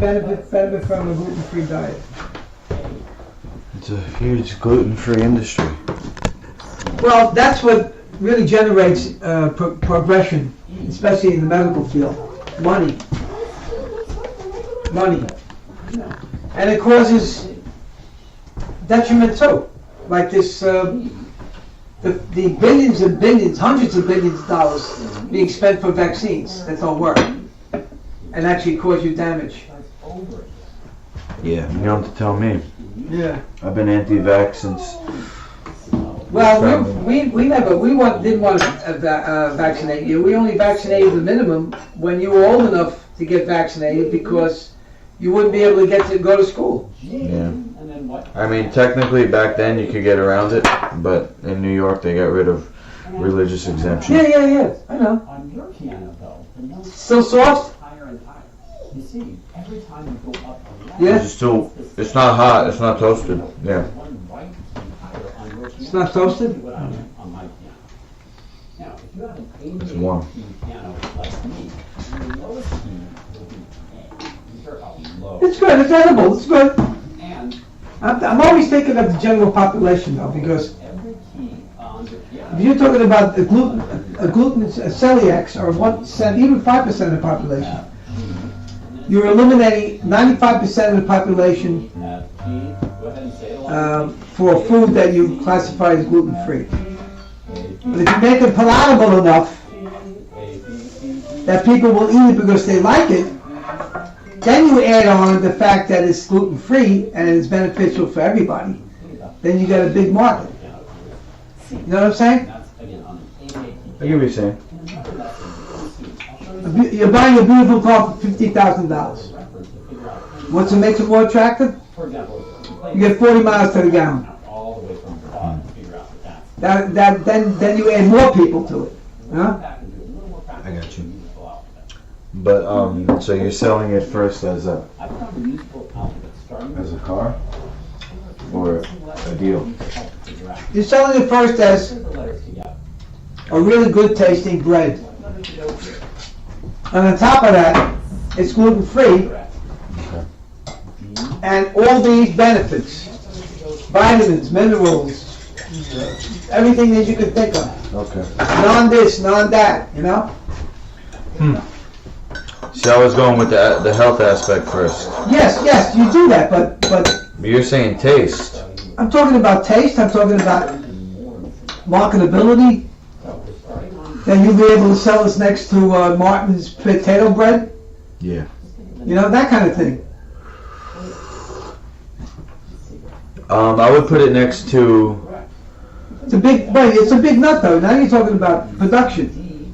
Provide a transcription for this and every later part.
benefit from a gluten-free diet? It's a huge gluten-free industry. Well, that's what really generates progression, especially in the medical field. Money. And it causes detriment too. Like this, the billions and billions, hundreds of billions of dollars being spent for vaccines that don't work and actually cause you damage. Yeah, you don't have to tell me. Yeah. I've been anti-vax since. Well, didn't want to vaccinate you. We only vaccinated the minimum when you were old enough to get vaccinated because you wouldn't be able to go to school. Yeah. I mean, technically back then you could get around it, but in New York they got rid of religious exemption. Yeah. I know. Still soft? Yeah. It's not hot. It's not toasted. Yeah. It's not toasted? It's warm. It's good. It's edible. It's good. I'm always thinking of the general population though, because if you're talking about a gluten celiacs or 1%, even 5% of the population, you're eliminating 95% of the population for food that you classify as gluten-free. But if you make it palatable enough that people will eat it because they like it, then you add on the fact that it's gluten-free and it's beneficial for everybody. Then you got a big market. You know what I'm saying? I get what you're saying. You're buying a beautiful car for $50,000. What's it makes it more attractive? You get 40 miles to the gallon. Then you add more people to it. Huh? I got you. But so you're selling it first as a car or a deal? You're selling it first as a really good tasting bread. And on top of that, it's gluten free. And all these benefits, vitamins, minerals, everything that you can think of. Okay. None this, none that, you know? See, I was going with the health aspect first. Yes, you do that, but You're saying taste. I'm talking about taste, I'm talking about marketability. Then you'll be able to sell this next to Martin's potato bread. Yeah. You know, that kind of thing. I would put it next to. It's a big nut though. Now you're talking about production.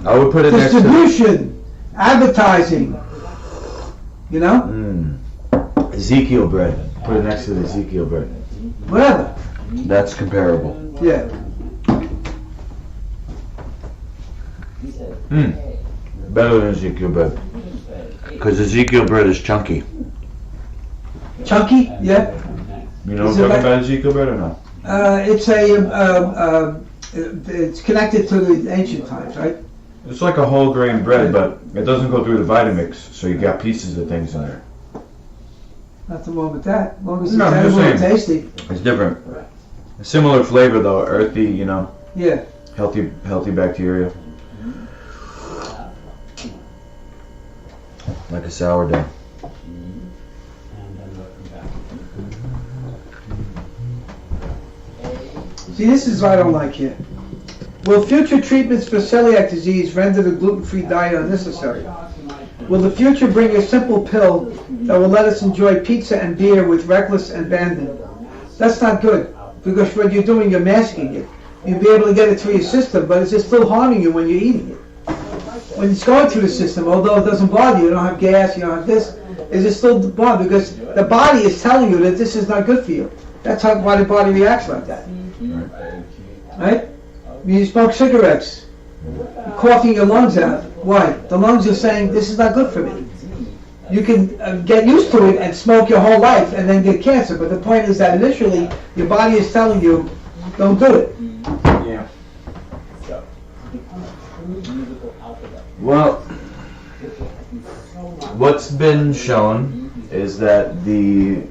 I would put it next to. Distribution, advertising. You know? Ezekiel bread. Put it next to the Ezekiel bread. Whatever. That's comparable. Yeah. Better than Ezekiel bread. Because Ezekiel bread is chunky. Chunky? Yeah. You know what I'm talking about Ezekiel bread or not? It's connected to the ancient times, right? It's like a whole grain bread, but it doesn't go through the Vitamix, so you got pieces of things in there. Nothing wrong with that. As long as it's No, I'm just edible and saying. tasty. It's different. A similar flavor though, earthy, you know, Yeah. healthy bacteria. Like a sourdough. See, this is what I don't like here. Will future treatments for celiac disease render the gluten-free diet unnecessary? Will the future bring a simple pill that will let us enjoy pizza and beer with reckless abandon? That's not good, because what you're doing, you're masking it. You'll be able to get it through your system, but it's just still harming you when you're eating it. When it's going through the system, although it doesn't bother you, you don't have gas, you don't have this, it's just still bothered because the body is telling you that this is not good for you. That's why the body reacts like that. Right? When you smoke cigarettes, you're coughing your lungs out. Why? The lungs are saying, this is not good for me. You can get used to it and smoke your whole life and then get cancer, but the point is that initially your body is telling you, don't do it. Yeah. Well, what's been shown is that the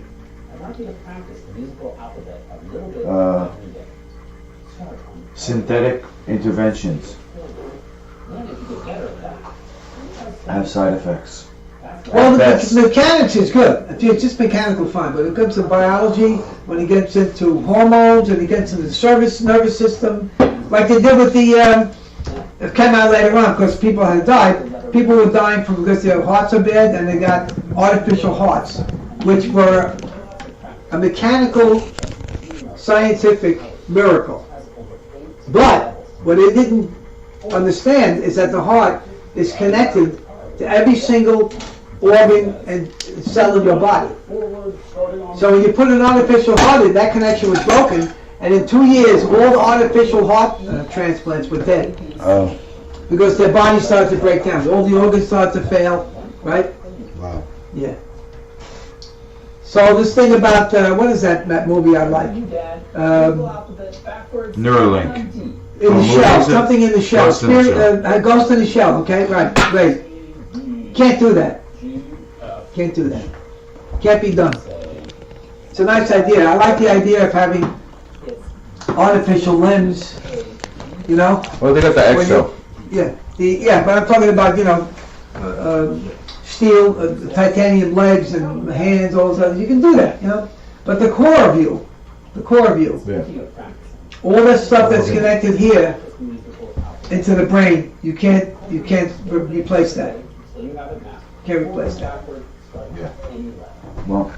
synthetic interventions have side effects. Well, the mechanics is good. If it's just mechanical, fine. But when it comes to biology, when it gets into hormones, and it gets into the nervous system, like they did with the, it came out later on because people had died. People were dying because their hearts are bad, and they got artificial hearts, which were a mechanical, scientific miracle. But what they didn't understand is that the heart is connected to every single organ and cell in your body. So when you put an artificial heart in, that connection was broken, and in 2 years, all the artificial heart transplants were dead. Oh. Because their body started to break down. All the organs started to fail, right? Wow. Yeah. So this thing about, what is that movie I like? Neuralink. In the shell, something in the shell. Ghost in the Shell. Ghost in the shell, okay? Right, great. Can't do that. Can't do that. Can't be done. It's a nice idea. I like the idea of having artificial limbs, you know? Well, they got the exo. Yeah, but I'm talking about, you know, steel, titanium legs and hands, all those others. You can do that, you know? But the core of you, Yeah. all that stuff that's connected here into the brain, you can't replace that. Can't replace that. Yeah. Well.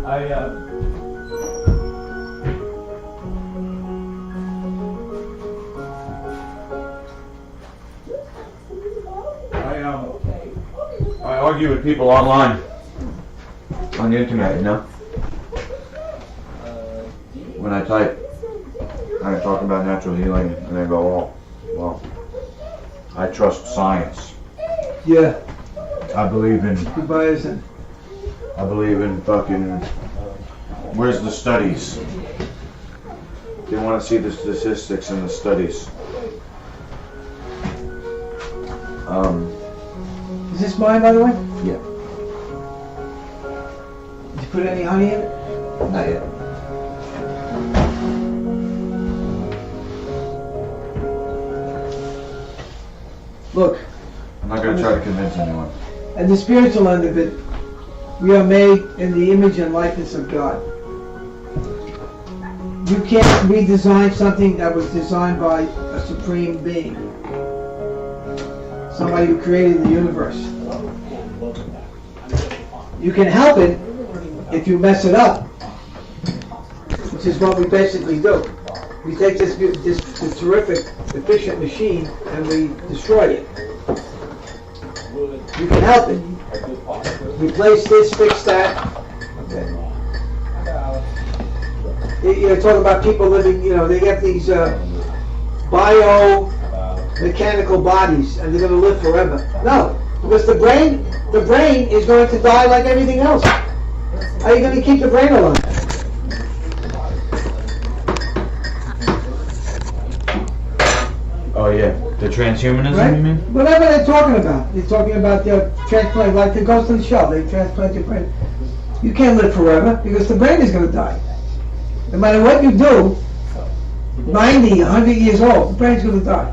I argue with people online, on the internet, you know? When I type, I talk about natural healing, and they go, oh, well, I trust science. Yeah. I believe in fucking, where's the studies? They want to see the statistics and the studies. Is this mine, by the way? Yeah. Did you put any honey in it? Not yet. Look, I'm not going to try to convince anyone. at the spiritual end of it, we are made in the image and likeness of God. You can't redesign something that was designed by a supreme being. Somebody who created the universe. You can help it if you mess it up, which is what we basically do. We take this terrific, efficient machine and we destroy it. You can help it. Replace this, fix that. You're talking about people living, you know, they get these bio-mechanical bodies and they're going to live forever. No, because the brain is going to die like everything else. How are you going to keep the brain alive? Oh yeah, the transhumanism, Right? you mean? Whatever they're talking about. They're talking about their transplant, like the Ghost in the Shell. They transplant your brain. You can't live forever because the brain is going to die. No matter what you do, 90, 100 years old, the brain's going to die.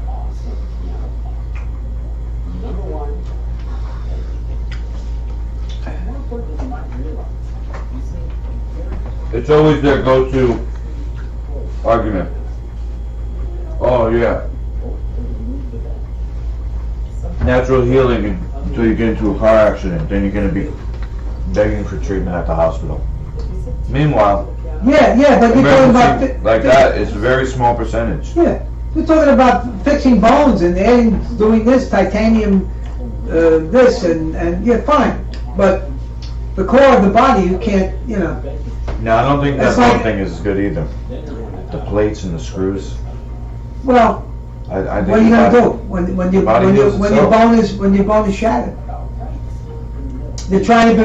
It's always their go-to argument. Oh yeah. Natural healing until you get into a car accident, then you're going to be begging for treatment at the hospital. Meanwhile, Yeah, but you're talking about... emergency like that is a very small percentage. Yeah, you're talking about fixing bones and adding, doing this, titanium, this, and yeah, fine. But the core of the body, you can't, you know... No, I don't think that That's one like- thing is as good either. The plates and the screws. Well, I think what are you the gonna body- do when your bone is shattered? They're trying to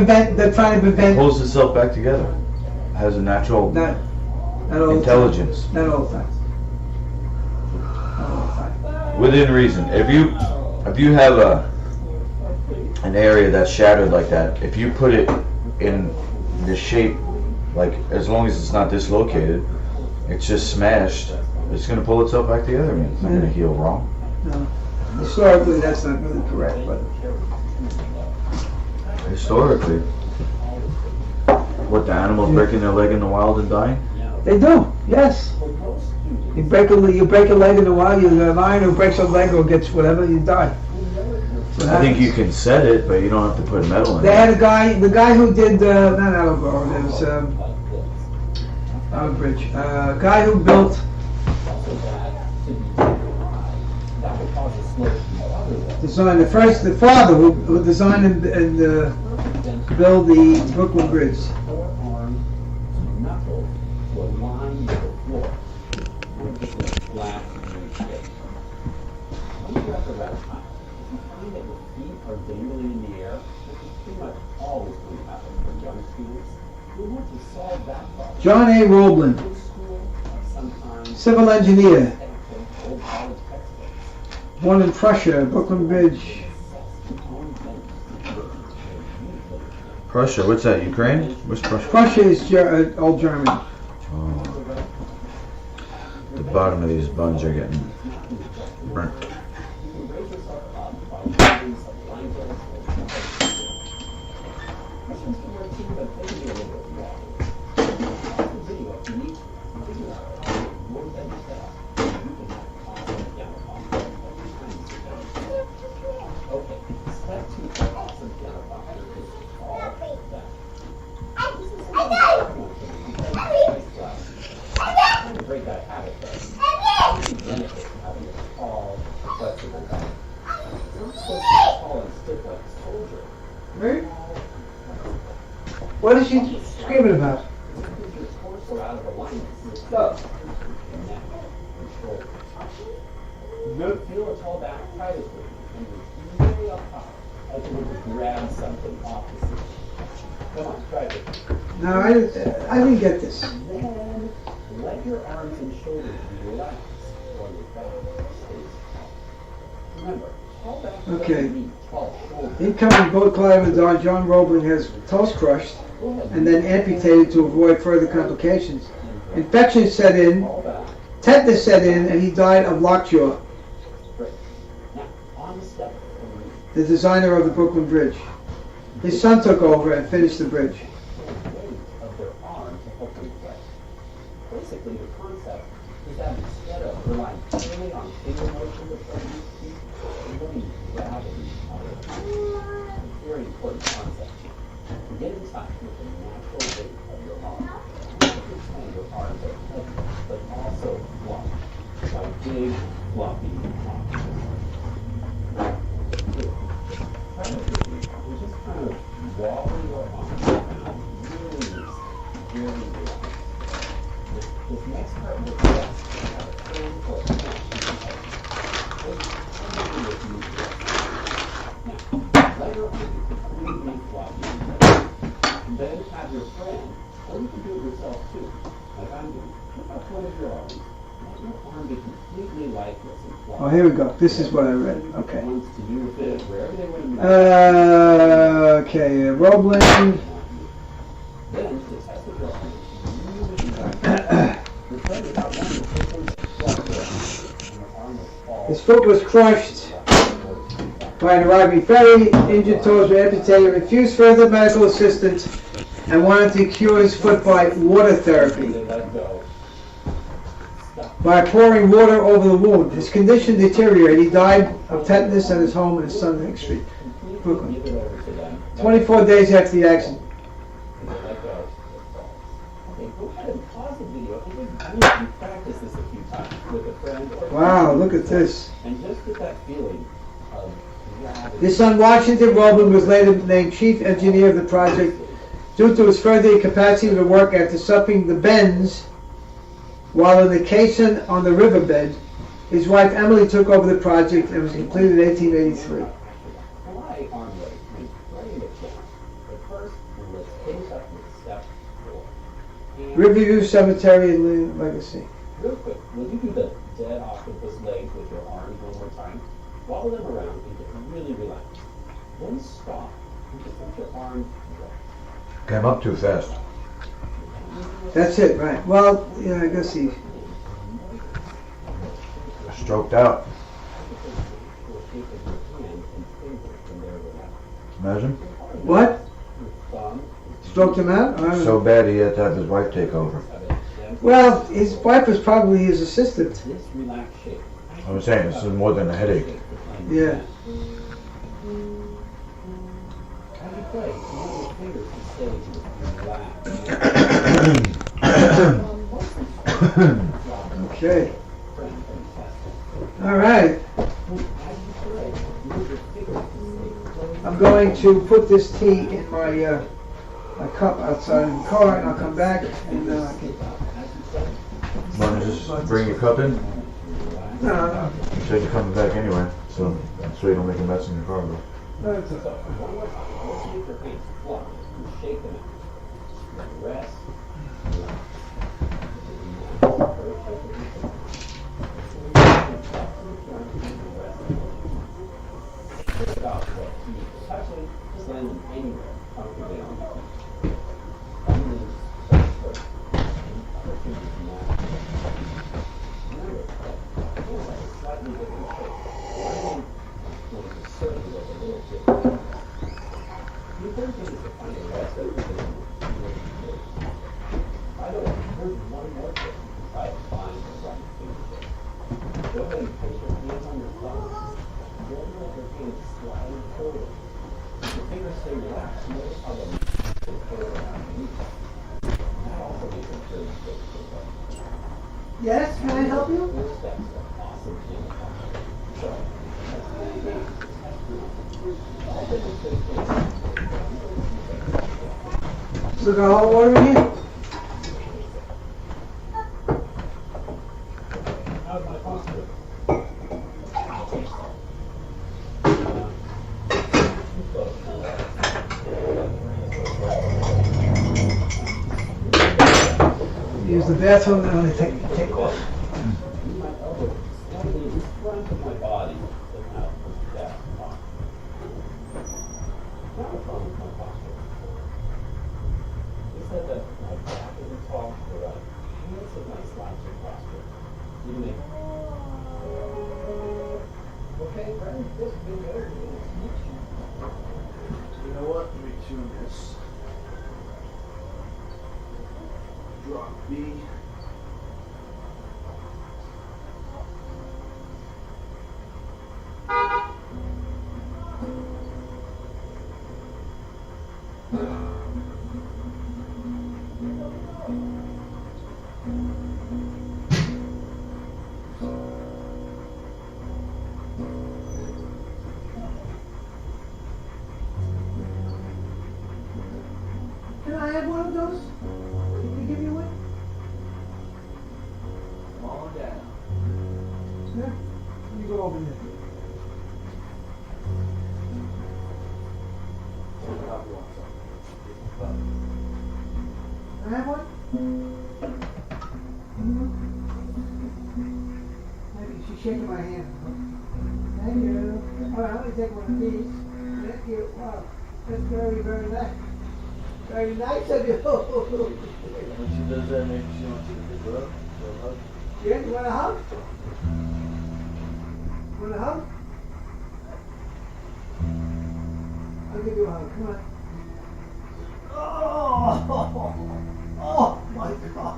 prevent. Pulls itself back together. Has a natural Not all intelligence. the time. Not all the time. Not all the time. Within reason. If you if you have an area that's shattered like that, if you put it in the shape, like as long as it's not dislocated, it's just smashed, it's gonna pull itself back together. I mean, it's not gonna heal wrong. No. Historically, that's not really correct, but Historically, what, the animals breaking their leg in the wild and dying? they do. Yes. You break a leg in the wild. You're a lion who breaks a leg or gets whatever, you die. So I think you can set it, but you don't have to put metal in They it. had a guy, the guy who did not Attleboro, there was Bridge, a guy who built. Designed the father who designed and built the Brooklyn Bridge. John A. Roblin, civil engineer, born in Prussia, Brooklyn Bridge. Prussia, what's that, Ukraine? Where's Prussia? Prussia is old German. Oh. The bottom of these buns are getting burnt. What is she screaming about? Feel it all back, try this way, and reach way up high, like you would grab something off the seat. Come on, try this. No, I didn't get this. Then let your arms and shoulders relax while your back stays calm. Remember, fall back. Okay. Incoming boat climber John Roblin has toes crushed and then amputated to avoid further complications. Infection set in, tetanus set in, and he died of lockjaw. The designer of the Brooklyn Bridge. His son took over and finished the bridge. Basically, the concept is that instead of relying purely on finger motion to try to use feet, you're letting gravity out of the arm. Very important concept. Get in touch with the natural weight of your arm. Understand your arms are heavy, but also fluffy. By big, fluffy arms. You just kind of wobble your arms around really very relaxed. This next part will be have a firm foot. Now, let your arm be completely floppy. And then have your friend, or you can do it yourself too, like I'm doing. Pick up one of your arms. Let your arm be completely lifeless and floppy. Oh, here we go. This is what I read. Okay. To do with it, wherever they want to move. Okay, Roblin. Then, to test the your arm, His foot was crushed by an arriving ferry, injured toes were amputated, refused further medical assistance, and wanted to cure his foot by water therapy. By pouring water over the wound. His condition deteriorated. He died of tetanus at his home in Sunday Street, Brooklyn. 24 days after the accident. Wow, look at this. And just get that feeling of gravity. His son Washington Roblin was later named chief engineer of the project due to his further incapacity to work after suffering the bends while in the caisson on the riverbed. His wife Emily took over the project and was completed in 1883. Fly arm race and frame it down. But first, let's finish up with step 4. Riverview Cemetery in Legacy. Real quick, will you do the dead octopus legs with your arms one more time? wobble them around and get really relaxed. Then stop and just let your arms go. Came up too fast. That's it, right. Well, yeah, I guess he... Stroked out. Imagine. What? Stroked him out? I don't So know. bad he had to have his wife take over. Well, his wife was probably his assistant. This relaxed shape. I'm saying this is more than a headache. Yeah. As you play, you want your fingers to stay relaxed. Okay. All right. I'm going to put this tea in my cup outside in the car, and I'll come back and I can. Want to just bring your cup in? No, You said you're coming back anyway, so you don't make a mess in your car. Though. no, it's okay. Let's make your hands fluff and shake them out. Rest. Actually, just land them anywhere comfortably on you. Slightly different shape. Certainly look a little different. The important thing is to find the rest of the by the way, here's one more trick to try to find the right fingertip. Go ahead and place your hands on your thumb. Then let your hands slide forward. If your fingers stay relaxed, notice how the muscles go around beneath. That also makes it very good for the Yes, can I help you? Your steps are awesome in the posture. So, let's go ahead and test it. So got hot water in here? How's my posture? Use the bathroom and then take off. My elbow slightly in front of my body and out of the chest. Not a problem with my posture. They said that my back isn't tall, but hands have nice slouching posture. You make okay, friend, this has been better than this. You know what? Let me tune this. Drop B. Can I have one of those? Can you give me one? Come on down. Yeah. You go over there. Can I have one? Maybe she's shaking my hand. Thank you. All right, I'm gonna take one of these. Thank you. Wow, that's very, very nice. Very nice of you. When she does that, maybe she wants you to pick her up. So hug. Yeah, you want a hug? Want a hug? I'll give you a hug. Come on. Oh my God.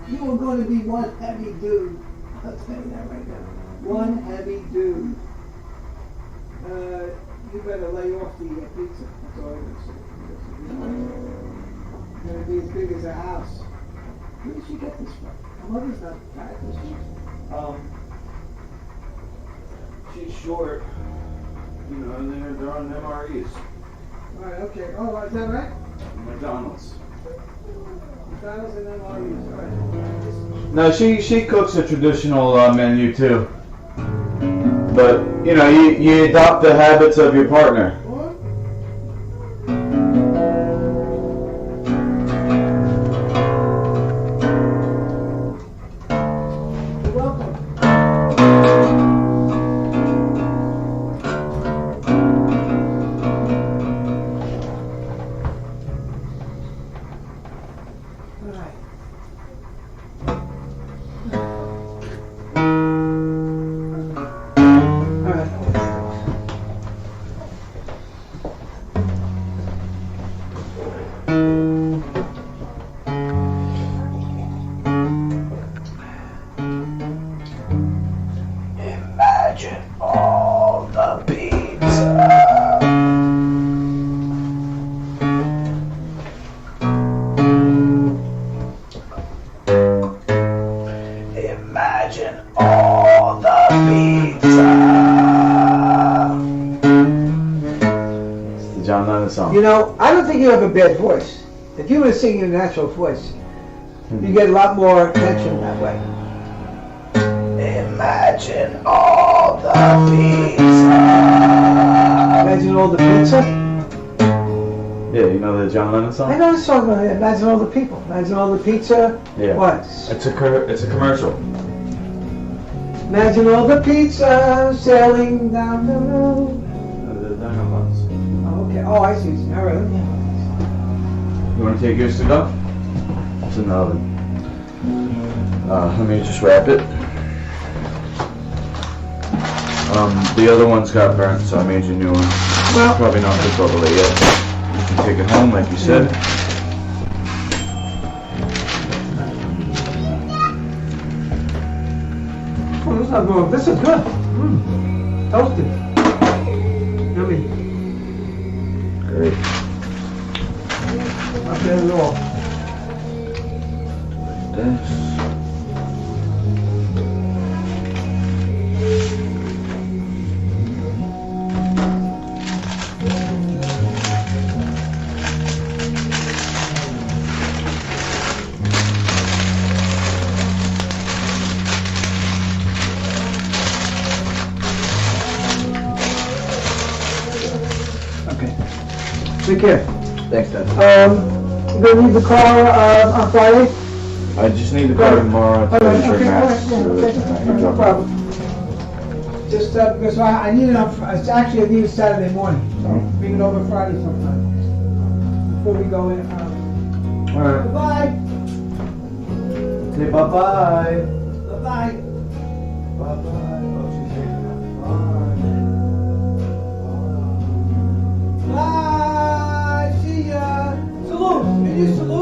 You are going to be one heavy dude. I'll tell you that right now. One heavy dude. You better lay off the pizza. That's all I'm going to say. It's going to be as big as a house. Where did she get this from? Her mother's not fat, is she? She's short. You know, and they're on MREs. Alright, okay. Oh, is that right? McDonald's. McDonald's and MREs, alright. No, she cooks a traditional menu too. But you know, you adopt the habits of your partner. What? You're welcome. Imagine all the pizza. Imagine all the pizza. It's the John Lennon song. You know, I don't think you have a bad voice. If you were singing your natural voice, you get a lot more attention that way. Imagine all the pizza. Imagine all the pizza. Yeah, you know the John Lennon I song? know the song. Imagine all the people. Imagine all the pizza. Yeah. What? It's a commercial. Imagine all the pizza sailing down the road. The Dinobots. Oh, okay. Oh, I see. All right. You want to take yours to go? It's in the oven. Let me just wrap it. The other ones got burnt, so I made you a new one. Well, Probably not cooked all the way yet. You can take it home, like you said. oh, this is not wrong. This is good. Toasted. Yummy. Great. Not bad at all. This. Okay. Take care. Thanks, Dad. You gonna leave the car on Friday? I just need to call tomorrow to All right, finish your okay, all maps. right, yeah, no problem. Just because I need it on, it's actually I need it Saturday morning, so bring it over Friday sometime. Before we go in. Alright. Goodbye. Say bye-bye. Bye-bye. Bye-bye. Oh, she's saying Bye. See ya. Salute. Can you salute?